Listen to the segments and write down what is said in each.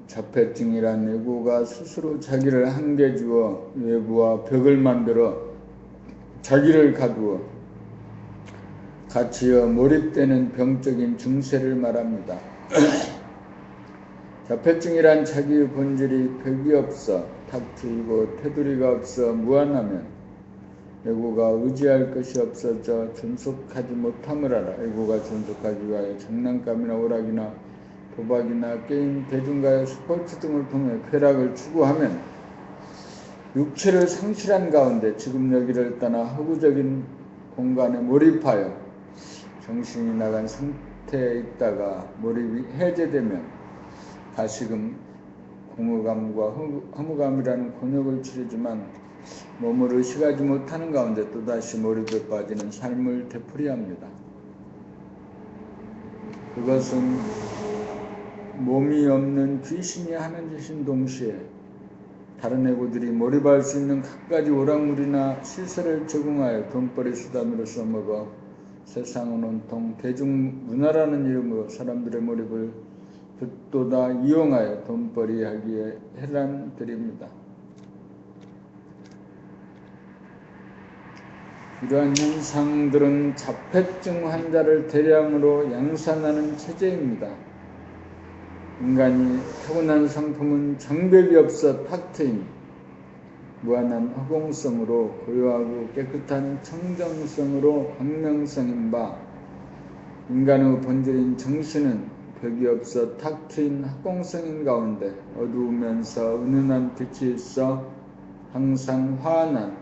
자폐증이란 외구가 스스로 자기를 한계 주어 외부와 벽을 만들어 자기를 가두어 갇히어 몰입되는 병적인 증세를 말합니다. 자폐증이란 자기의 본질이 벽이 없어 탁 트이고 테두리가 없어 무한하면 외구가 의지할 것이 없어져 존속하지 못함을 알아. 외구가 존속하기 위하여 장난감이나 오락이나 도박이나 게임, 대중가요, 스포츠 등을 통해 쾌락을 추구하면 육체를 상실한 가운데 지금 여기를 떠나 허구적인 공간에 몰입하여 정신이 나간 상태에 있다가 몰입이 해제되면 다시금 공허감과 허무감이라는 곤욕을 치르지만 몸을 의식하지 못하는 가운데 또다시 몰입에 빠지는 삶을 되풀이합니다. 그것은 몸이 없는 귀신이 하는 짓인 동시에 다른 애고들이 몰입할 수 있는 갖가지 오락물이나 시설을 제공하여 돈벌이 수단으로 써먹어 세상은 온통 대중문화라는 이름으로 사람들의 몰입을 듣도다 이용하여 돈벌이 하기에 해란들입니다. 이러한 현상들은 자폐증 환자를 대량으로 양산하는 체제입니다. 인간이 타고난 성품은 장벽이 없어 탁 트인 무한한 허공성으로 고요하고 깨끗한 청정성으로 광명성인 바 인간의 본질인 정신은 벽이 없어 탁 트인 합공성인 가운데 어두우면서 은은한 빛이 있어 항상 환한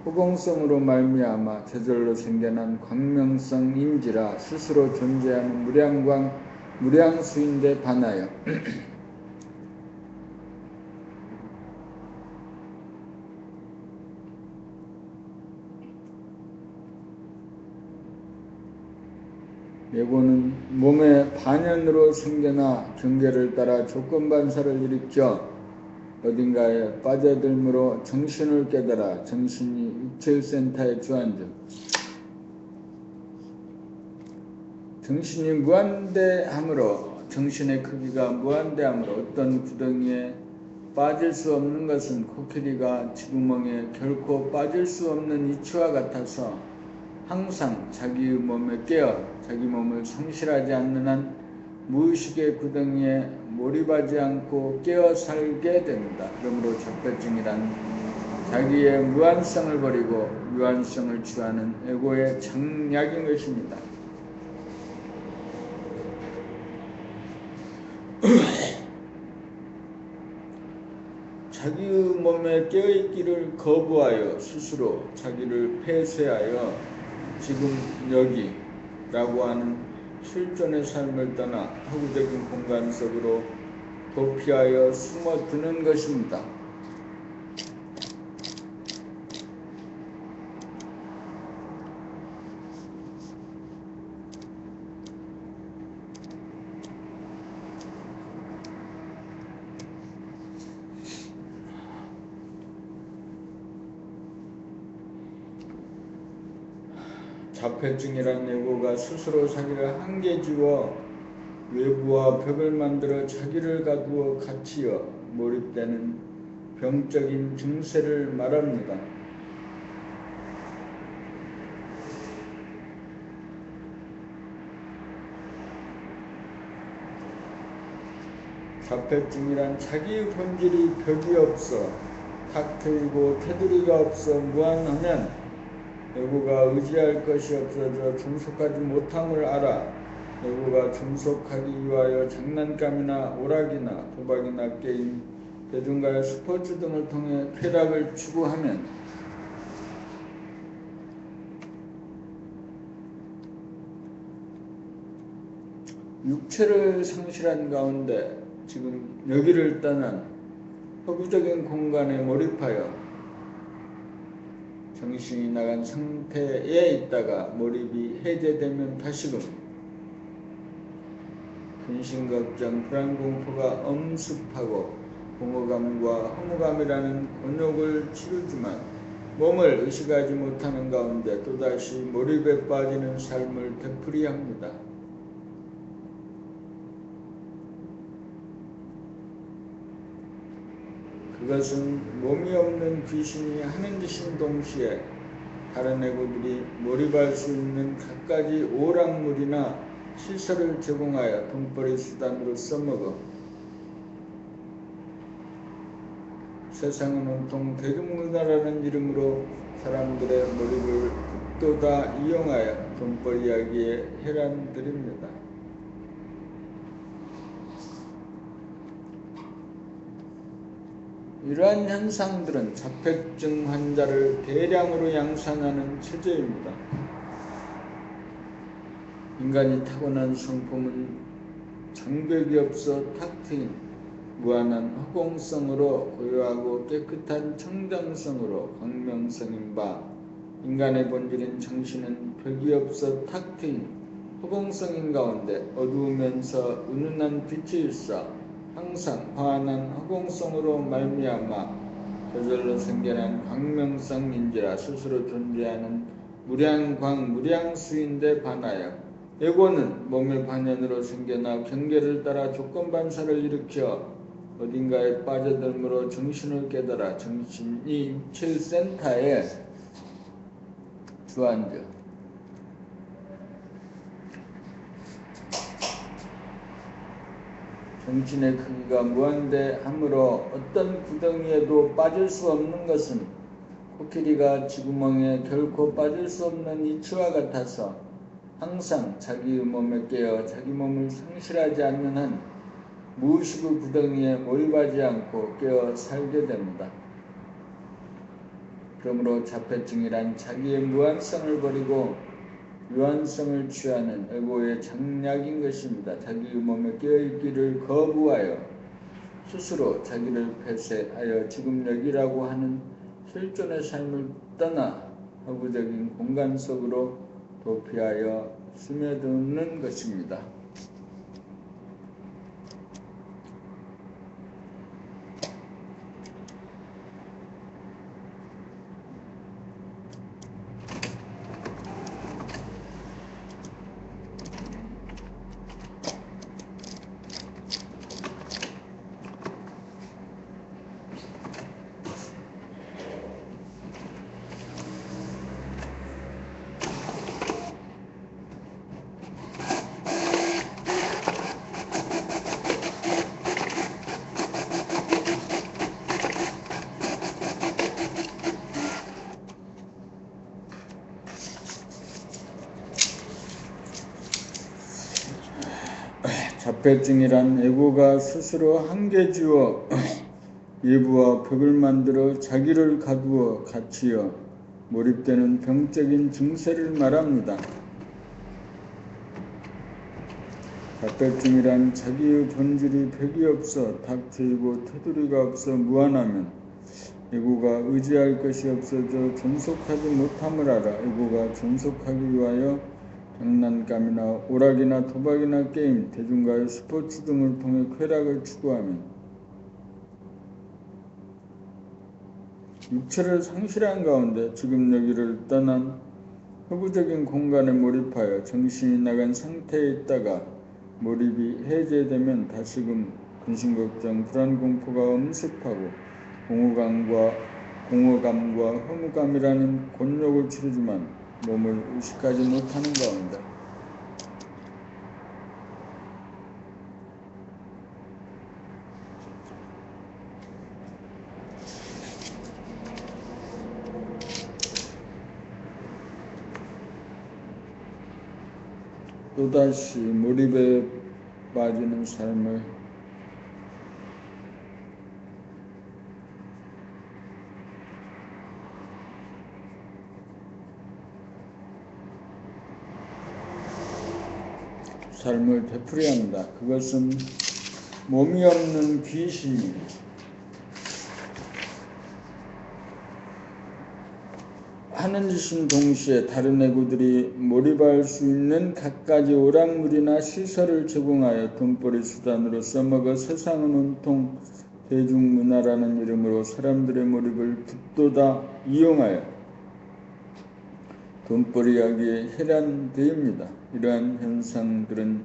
허공성으로 말미암아 저절로 생겨난 광명성인지라 스스로 존재하는 무량광 무량수인데 반하여 예고는 몸의 반연으로 생겨나 경계를 따라 조건반사를 일으켜 어딘가에 빠져들므로 정신을 깨달아 정신이 육체의 센터에 주앉음. 정신이 무한대함으로 정신의 크기가 무한대함으로 어떤 구덩이에 빠질 수 없는 것은 코끼리가 쥐구멍에 결코 빠질 수 없는 이치와 같아서 항상 자기의 몸에 깨어 자기 몸을 상실하지 않는 한 무의식의 구덩이에 몰입하지 않고 깨어 살게 됩니다. 그러므로 자폐증이란 자기의 무한성을 버리고 유한성을 취하는 에고의 장약인 것입니다. 자기의 몸에 깨어있기를 거부하여 스스로 자기를 폐쇄하여 지금 여기라고 하는 실존의 삶을 떠나 허구적인 공간 속으로 도피하여 숨어드는 것입니다. 자폐증이란 예고가 스스로 자기를 한계 지워 외부와 벽을 만들어 자기를 가두어 갇히어 몰입되는 병적인 증세를 말합니다. 자폐증이란 자기의 본질이 벽이 없어 탁 트이고 테두리가 없어 무한하면 외부가 의지할 것이 없어져 존속하지 못함을 알아. 외부가 존속하기 위하여 장난감이나 오락이나 도박이나 게임, 대중가요, 스포츠 등을 통해 쾌락을 추구하면 육체를 상실한 가운데 지금 여기를 떠난 허구적인 공간에 몰입하여 정신이 나간 상태에 있다가 몰입이 해제되면 다시금 근심걱정, 불안공포가 엄습하고 공허감과 허무감이라는 곤욕을 치르지만 몸을 의식하지 못하는 가운데 또다시 몰입에 빠지는 삶을 되풀이합니다. 그것은 몸이 없는 귀신이 하는 짓인 동시에 다른 애고들이 몰입할 수 있는 갖가지 오락물이나 시설을 제공하여 돈벌이 수단으로 써먹어 세상은 온통 대중문화라는 이름으로 사람들의 몰입을 극도다 이용하여 돈벌이하기에 해란들입니다. 이러한 현상들은 자폐증 환자를 대량으로 양산하는 체제입니다. 인간이 타고난 성품은 장벽이 없어 탁 트인 무한한 허공성으로 고요하고 깨끗한 청정성으로 광명성인 바, 인간의 본질인 정신은 벽이 없어 탁 트인 허공성인 가운데 어두우면서 은은한 빛이 있어 항상 환한 허공성으로 말미암아 저절로 생겨난 광명성인지라 스스로 존재하는 무량광 무량수인데 반하여 에고는 몸의 반연으로 생겨나 경계를 따라 조건반사를 일으켜 어딘가에 빠져들므로 정신을 깨달아 정신이 입체센터에 주안져 정신의 크기가 무한대하므로 어떤 구덩이에도 빠질 수 없는 것은 코끼리가 쥐구멍에 결코 빠질 수 없는 이치와 같아서 항상 자기의 몸에 깨어 자기 몸을 상실하지 않는 한 무의식의 구덩이에 몰입하지 않고 깨어 살게 됩니다. 그러므로 자폐증이란 자기의 무한성을 버리고 유한성을 취하는 에고의 장략인 것입니다. 자기의 몸에 깨어있기를 거부하여 스스로 자기를 폐쇄하여 지금 여기라고 하는 실존의 삶을 떠나 허구적인 공간 속으로 도피하여 스며드는 것입니다. 자폐증이란 에고가 스스로 한계지어 예부와 벽을 만들어 자기를 가두어 갇히어 몰입되는 병적인 증세를 말합니다. 자폐증이란 자기의 본질이 벽이 없어 탁 트이고 테두리가 없어 무한하면 에고가 의지할 것이 없어져 존속하지 못함을 알아 에고가 존속하기 위하여 장난감이나 오락이나 도박이나 게임, 대중가요, 스포츠 등을 통해 쾌락을 추구하면 육체를 상실한 가운데 지금 여기를 떠난 허구적인 공간에 몰입하여 정신이 나간 상태에 있다가 몰입이 해제되면 다시금 근심걱정, 불안공포가 엄습하고 공허감과 허무감이라는 곤욕을 치르지만 몸을 의식하지 못하는 가운데 또다시 몰입에 빠지는 삶을 되풀이한다. 그것은 몸이 없는 귀신이 하는 짓인 동시에 다른 에고들이 몰입할 수 있는 갖가지 오락물이나 시설을 제공하여 돈벌이 수단으로 써먹어 세상은 온통 대중문화라는 이름으로 사람들의 몰입을 극도다 이용하여 돈벌이하기에 해란되입니다. 이러한 현상들은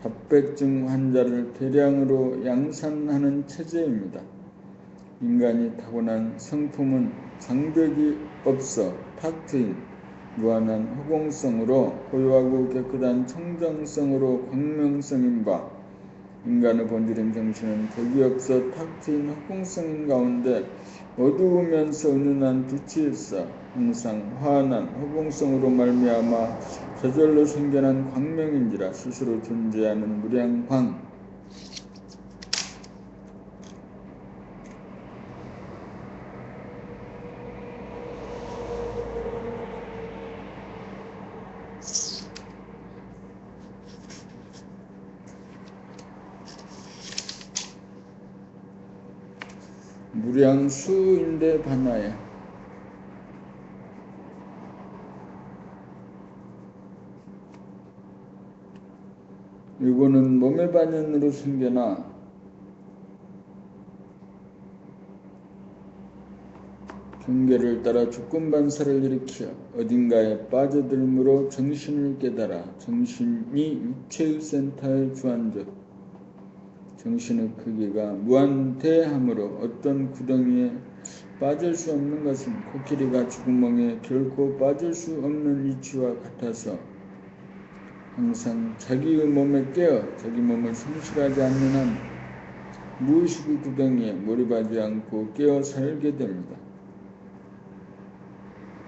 자폐증 환자를 대량으로 양산하는 체제입니다. 인간이 타고난 성품은 장벽이 없어 탁 트인 무한한 허공성으로 고요하고 깨끗한 청정성으로 광명성인 바, 인간의 본질인 정신은 벽이 없어 탁 트인 허공성인 가운데 어두우면서 은은한 빛이 있어 항상 환한 허공성으로 말미암아 저절로 생겨난 광명인지라 스스로 존재하는 무량광. 무량수인데 반하여 이거는 몸의 반연으로 생겨나 경계를 따라 조건반사를 일으켜 어딘가에 빠져들므로 정신을 깨달아 정신이 육체의 센터에 주안적 정신의 크기가 무한대함으로 어떤 구덩이에 빠질 수 없는 것은 코끼리가 쥐구멍에 결코 빠질 수 없는 이치와 같아서 항상 자기의 몸에 깨어 자기 몸을 손실하지 않는 한 무의식의 구덩이에 몰입하지 않고 깨어 살게 됩니다.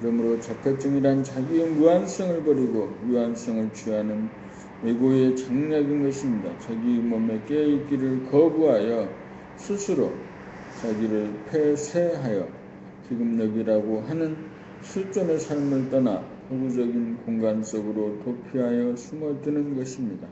그러므로 자폐증이란 자기의 무한성을 버리고 유한성을 취하는 에고의 장략인 것입니다. 자기 몸에 깨어있기를 거부하여 스스로 자기를 폐쇄하여 기급력이라고 하는 실존의 삶을 떠나 허구적인 공간 속으로 도피하여 숨어드는 것입니다.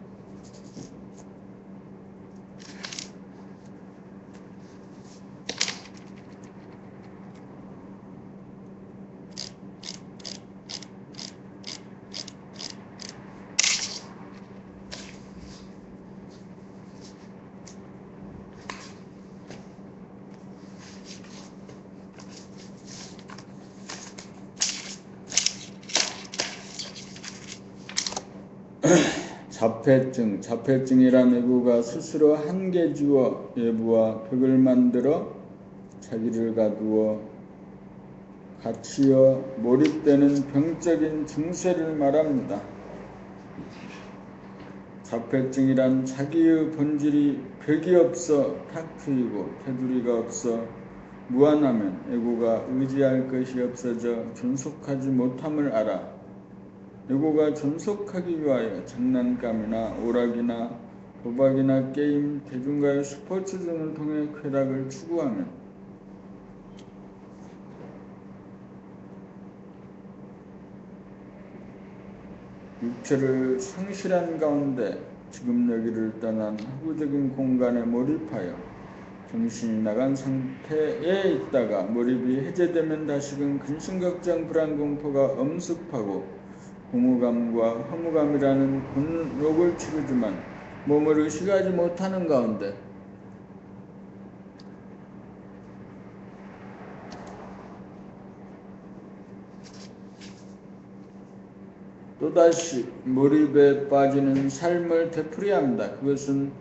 자폐증이란 에고가 스스로 한계 지워 예부와 벽을 만들어 자기를 가두어 갇히어 몰입되는 병적인 증세를 말합니다. 자폐증이란 자기의 본질이 벽이 없어 탁 트이고 테두리가 없어 무한하면 에고가 의지할 것이 없어져 존속하지 못함을 알아 에고가 존속하기 위하여 장난감이나 오락이나 도박이나 게임, 대중가요, 스포츠 등을 통해 쾌락을 추구하면 육체를 상실한 가운데 지금 여기를 떠난 허구적인 공간에 몰입하여 정신이 나간 상태에 있다가 몰입이 해제되면 다시금 근심걱정 불안공포가 엄습하고 공허감과 허무감이라는 곤욕을 치르지만 몸을 의식하지 못하는 가운데 또다시 몰입에 빠지는 삶을 되풀이합니다. 그것은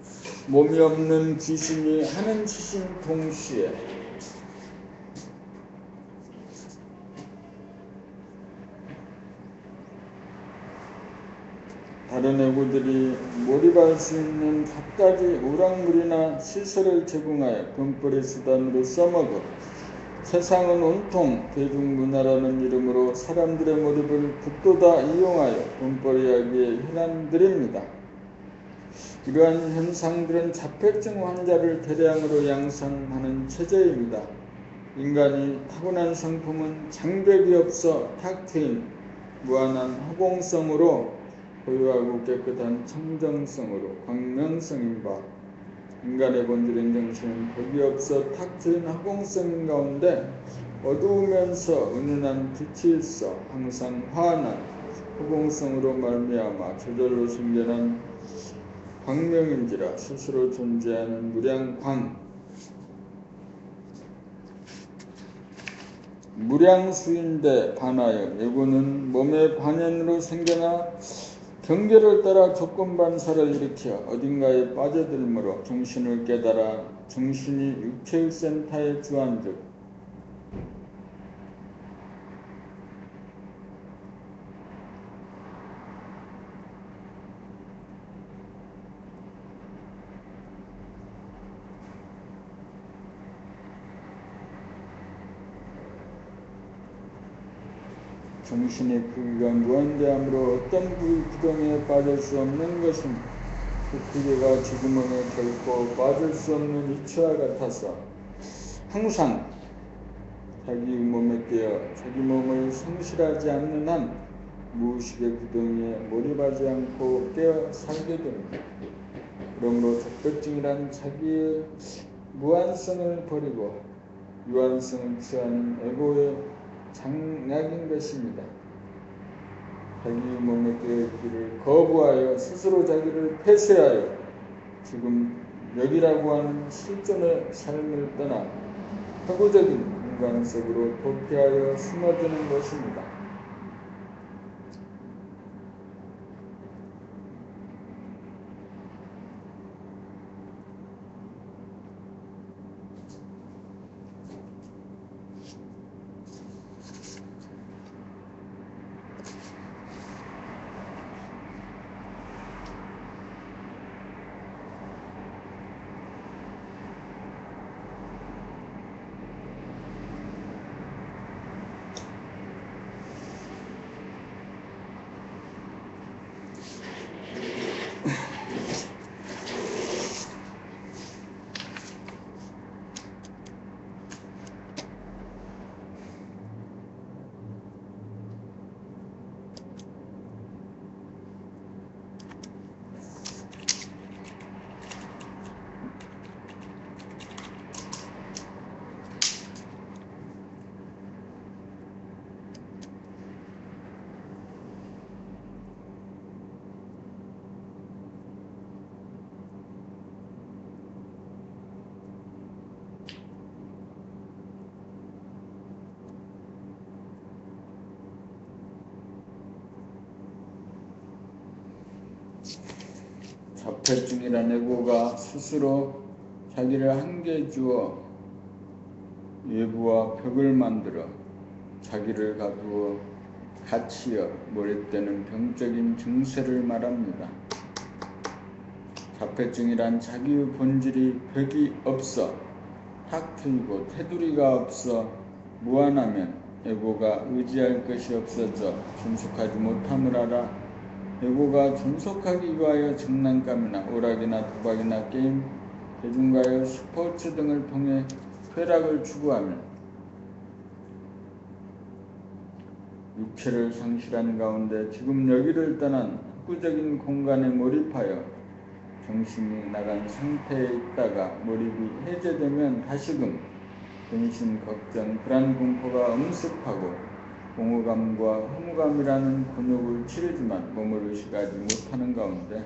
몸이 없는 귀신이 하는 짓인 동시에 다른 에고들이 몰입할 수 있는 갖가지 오락물이나 시설을 제공하여 돈벌이 수단으로 써먹어 세상은 온통 대중문화라는 이름으로 사람들의 몰입을 붙도다 이용하여 돈벌이하기에 현안들입니다. 이러한 현상들은 자폐증 환자를 대량으로 양산하는 체제입니다. 인간이 타고난 성품은 장벽이 없어 탁 트인 무한한 허공성으로 고요하고 깨끗한 청정성으로 광명성인 바, 인간의 본질인 정신은 벽이 없어 탁 트인 허공성인 가운데 어두우면서 은은한 빛이 있어 항상 환한 허공성으로 말미암아 저절로 생겨난 광명인지라 스스로 존재하는 무량광. 무량수인데 반하여 에고는 몸의 반연으로 생겨나 경계를 따라 조건반사를 일으켜 어딘가에 빠져들므로 정신을 깨달아 정신이 육체의 센터에 주한즉 정신의 크기가 무한대함으로 어떤 구덩이에 빠질 수 없는 것은 그 크기가 지구멍에 결코 빠질 수 없는 이치와 같아서 항상 자기 몸에 깨어 자기 몸을 성실하지 않는 한 무의식의 구덩이에 몰입하지 않고 깨어 살게 됩니다. 그러므로 적백증이란 자기의 무한성을 버리고 유한성을 취하는 에고의 장약인 것입니다. 자기 몸에 깨어있기를 거부하여 스스로 자기를 폐쇄하여 지금 여기라고 하는 실존의 삶을 떠나 허구적인 인간 속으로 도피하여 숨어드는 것입니다. 자폐증이란 에고가 스스로 자기를 한계에 주어 외부와 벽을 만들어 자기를 가두어 갇히어 몰입되는 병적인 증세를 말합니다. 자폐증이란 자기의 본질이 벽이 없어 탁 트이고 테두리가 없어 무한하면 에고가 의지할 것이 없어져 존속하지 못함을 알아 에고가 존속하기 위하여 장난감이나 오락이나 도박이나 게임, 대중가요, 스포츠 등을 통해 쾌락을 추구하며 육체를 상실한 가운데 지금 여기를 떠난 흑구적인 공간에 몰입하여 정신이 나간 상태에 있다가 몰입이 해제되면 다시금 근심, 걱정, 불안, 공포가 엄습하고 공허감과 허무감이라는 곤욕을 치르지만 몸을 의식하지 못하는 가운데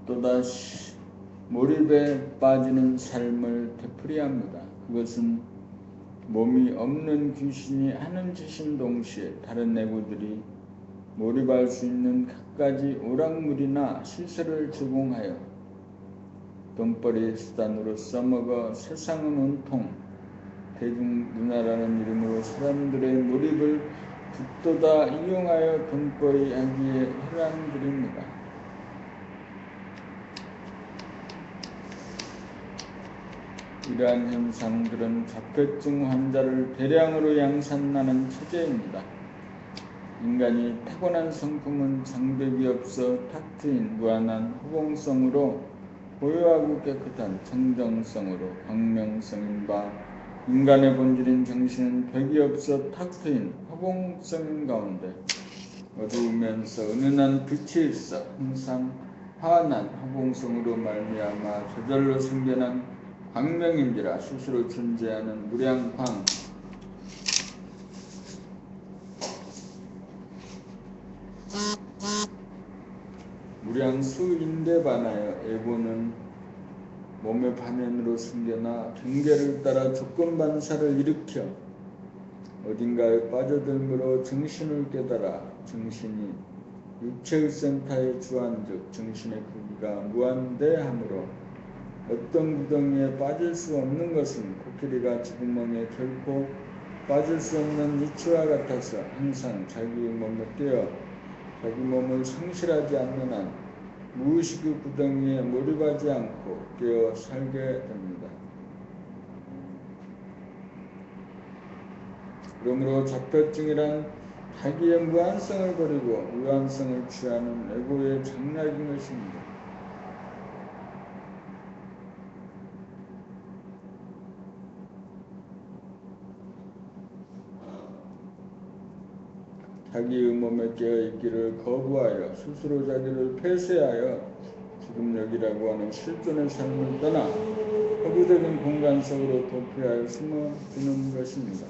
또다시 몰입에 빠지는 삶을 되풀이합니다. 그것은 몸이 없는 귀신이 하는 짓인 동시에 다른 내구들이 몰입할 수 있는 갖가지 오락물이나 시설을 제공하여 돈벌이 수단으로 써먹어 세상은 온통 대중문화라는 이름으로 사람들의 몰입을 북돋아 이용하여 돈벌이 하기에 혈안들입니다. 이러한 현상들은 자폐증 환자를 대량으로 양산하는 체제입니다. 인간이 타고난 성품은 장벽이 없어 탁 트인 무한한 허공성으로 고요하고 깨끗한 청정성으로 광명성인 바 인간의 본질인 정신은 벽이 없어 탁 트인 허공성인 가운데 어두우면서 은은한 빛이 있어 항상 환한 허공성으로 말미암아 저절로 생겨난 광명인지라 스스로 존재하는 무량광 무량수인데 반하여 에고는 몸의 반면으로 생겨나 경계를 따라 조건반사를 일으켜 어딘가에 빠져들므로 정신을 깨달아 정신이 육체의 센터에 주한즉 정신의 크기가 무한대하므로 어떤 구덩이에 빠질 수 없는 것은 코끼리가 쥐구멍에 결코 빠질 수 없는 이치와 같아서 항상 자기 몸에 뛰어 자기 몸을 상실하지 않는 한 무의식 그 구덩이에 몰입하지 않고 깨어 살게 됩니다. 그러므로 자폐증이란 자기의 무한성을 버리고 유한성을 취하는 에고의 장락인 것입니다. 자기의 몸에 깨어있기를 거부하여 스스로 자기를 폐쇄하여 지금 여기라고 하는 실존의 삶을 떠나 허구적인 공간 속으로 도피하여 숨어드는 것입니다.